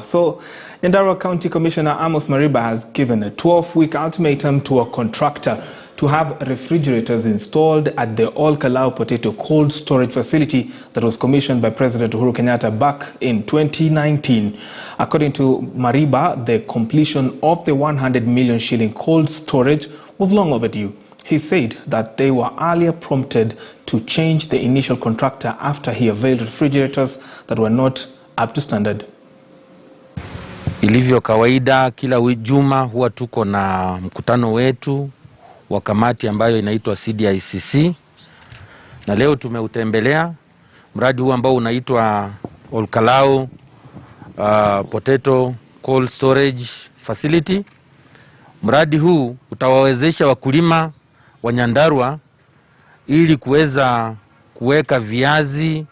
So, Nyandarua County Commissioner Amos Mariba has given a 12-week ultimatum to a contractor to have refrigerators installed at the Ol Kalou potato cold storage facility that was commissioned by President Uhuru Kenyatta back in 2019. According to Mariba, the completion of the 100 million shilling cold storage was long overdue. He said that they were earlier prompted to change the initial contractor after he availed refrigerators that were not up to standard. Ilivyo kawaida kila juma huwa tuko na mkutano wetu wa kamati ambayo inaitwa CDICC, na leo tumeutembelea mradi huu ambao unaitwa Ol Kalou Potato Cold Storage Facility. Mradi huu utawawezesha wakulima wa Nyandarua ili kuweza kuweka viazi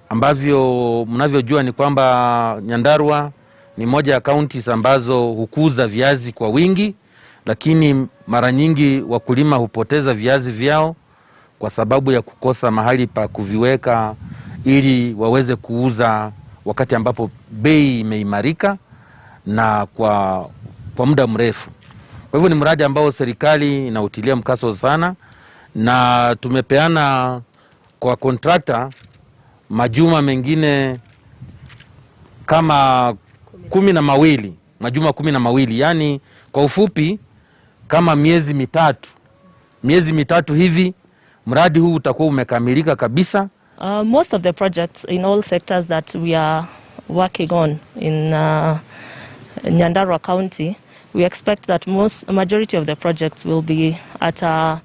ambavyo mnavyojua ni kwamba Nyandarua ni moja ya counties ambazo hukuza viazi kwa wingi, lakini mara nyingi wakulima hupoteza viazi vyao kwa sababu ya kukosa mahali pa kuviweka ili waweze kuuza wakati ambapo bei imeimarika na kwa muda mrefu. Kwa hivyo ni mradi ambao serikali inautilia mkazo sana, na tumepeana kwa contractor majuma mengine kama 12, majuma 12, yani kwa ufupi kama miezi mitatu hivi mradi huu utakuwa umekamilika kabisa. Most of the projects in all sectors that we are working on in Nyandarua County, we expect that majority of the projects will be at a